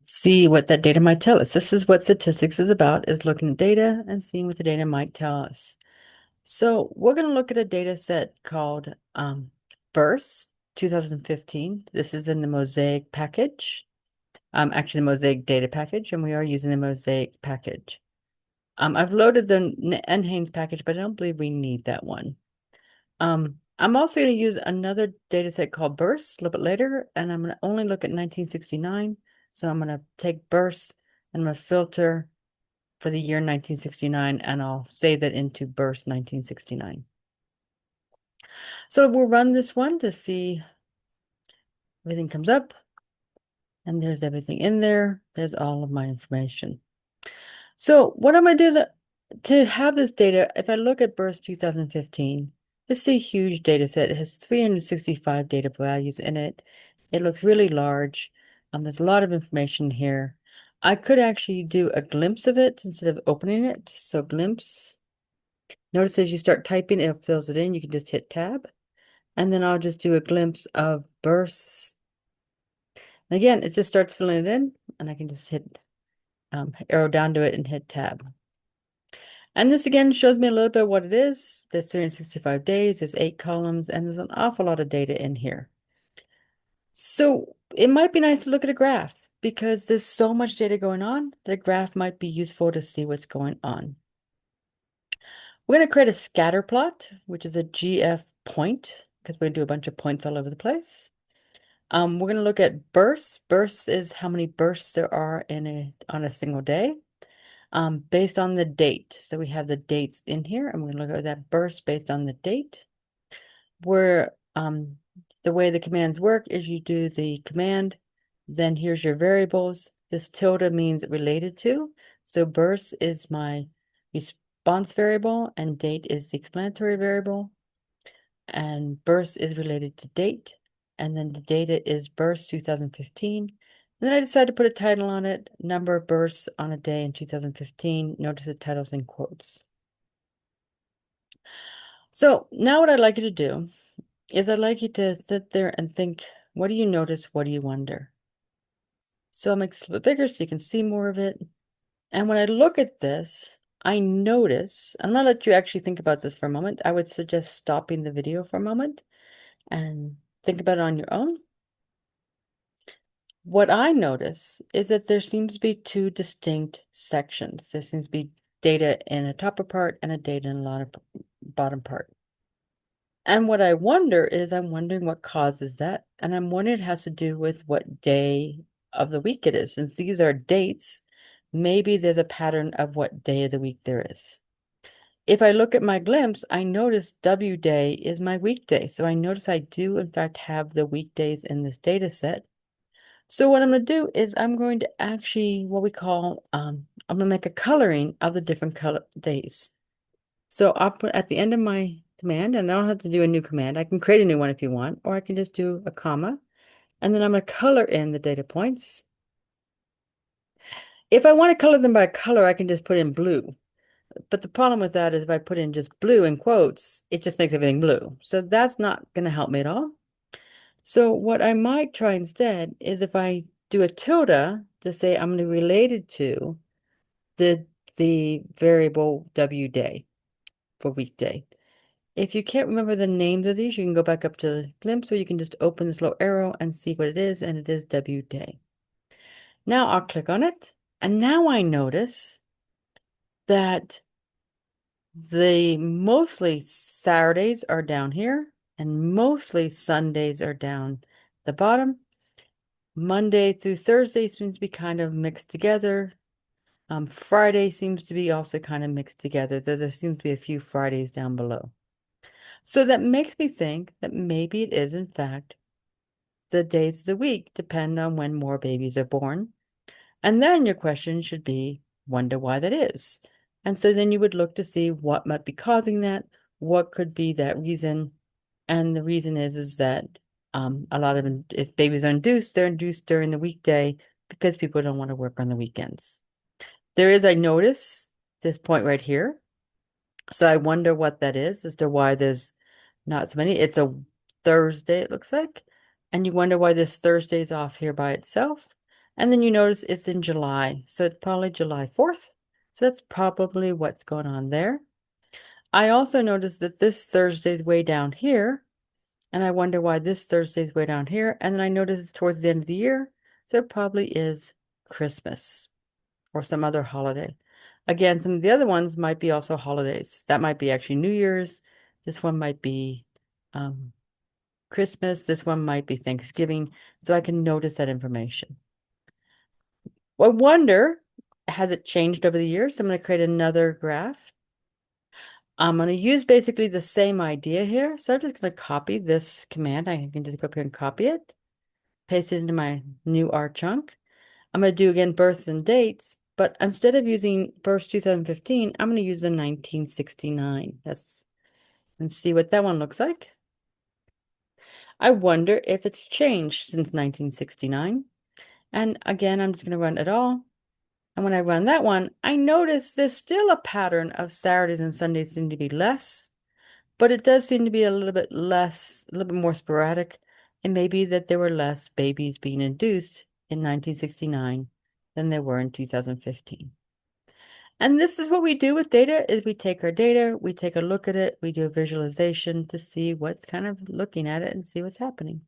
see what that data might tell us. This is what statistics is about, is looking at data and seeing what the data might tell us. So we're going to look at a data set called births 2015. This is in the Mosaic package, actually the Mosaic data package, and we are using the Mosaic package. I've loaded the NHANES package, but I don't believe we need that one. I'm also going to use another data set called bursts a little bit later, and I'm going to only look at 1969. So I'm going to take bursts and I'm going to filter for the year 1969, and I'll save that into burst 1969. So we'll run this one to see everything comes up, and there's everything in there. There's all of my information. So what I'm going to do to have this data, if I look at burst 2015, this is a huge data set. It has 365 data values in it. It looks really large. There's a lot of information here. I could actually do a glimpse of it instead of opening it. So glimpse. Notice as you start typing, it fills it in. You can just hit tab. And then I'll just do a glimpse of bursts. And again, it just starts filling it in, and I can just hit arrow down to it and hit tab. And this again shows me a little bit what it is. There's 365 days, there's 8 columns, and there's an awful lot of data in here. So it might be nice to look at a graph because there's so much data going on that a graph might be useful to see what's going on. We're going to create a scatter plot, which is a GF point, because we're going to do a bunch of points all over the place. We're going to look at bursts. Bursts is how many bursts there are on a single day. Based on the date. So we have the dates in here, and we're going to look at that burst based on the date. Where the way the commands work is you do the command, then here's your variables. This tilde means related to. So burst is my response variable, and date is the explanatory variable. And burst is related to date. And then the data is burst 2015. And then I decided to put a title on it, number of bursts on a day in 2015. Notice the title's in quotes. So now what I'd like you to do is I'd like you to sit there and think, what do you notice? What do you wonder? So I'll make this a little bit bigger so you can see more of it. And when I look at this, I notice, I'm gonna let you actually think about this for a moment. I would suggest stopping the video for a moment and think about it on your own. What I notice is that there seems to be two distinct sections. There seems to be data in a top part and a data in a bottom part. And what I wonder is, I'm wondering what causes that. And I'm wondering it has to do with what day of the week it is. Since these are dates, maybe there's a pattern of what day of the week there is. If I look at my glimpse, I notice W day is my weekday. So I notice I do, in fact, have the weekdays in this data set. So what I'm going to do is I'm going to actually, what we call, I'm going to make a coloring of the different color days. So I'll put at the end of my command, and I don't have to do a new command. I can create a new one if you want, or I can just do a comma, and then I'm going to color in the data points. If I want to color them by color, I can just put in blue. But the problem with that is if I put in just blue in quotes, it just makes everything blue. So that's not going to help me at all. So what I might try instead is if I do a tilde to say I'm related to the variable W day for weekday. If you can't remember the names of these, you can go back up to the glimpse, or you can just open this little arrow and see what it is, and it is W day. Now I'll click on it, and now I notice that the mostly Saturdays are down here, and mostly Sundays are down the bottom. Monday through Thursday seems to be kind of mixed together. Friday seems to be also kind of mixed together. There seems to be a few Fridays down below. So that makes me think that maybe it is, in fact, the days of the week depend on when more babies are born. And then your question should be, wonder why that is. And so then you would look to see what might be causing that, what could be that reason. And the reason is that a lot of if babies are induced, they're induced during the weekday because people don't want to work on the weekends. There is, I notice, this point right here. So I wonder what that is as to why there's not so many. It's a Thursday, it looks like. And you wonder why this Thursday is off here by itself. And then you notice it's in July, so it's probably July 4th. So that's probably what's going on there. I also noticed that this Thursday's way down here, and I wonder why this Thursday's way down here. And then I noticed it's towards the end of the year, so it probably is Christmas or some other holiday. Again, some of the other ones might be also holidays. That might be actually New Year's. This one might be um, Christmas. This one might be Thanksgiving. So I can notice that information. I wonder, has it changed over the years? So I'm going to create another graph. I'm going to use basically the same idea here. So I'm just going to copy this command. I can just go up here and copy it, paste it into my new R chunk. I'm going to do again births and dates, but instead of using births 2015, I'm going to use the 1969. And see what that one looks like. I wonder if it's changed since 1969. And again, I'm just going to run it all. And when I run that one, I notice there's still a pattern of Saturdays and Sundays seem to be less, but it does seem to be a little bit less, a little bit more sporadic. It may be that there were less babies being induced in 1969 than there were in 2015. And this is what we do with data is we take our data, we take a look at it, we do a visualization to see what's kind of looking at it and see what's happening.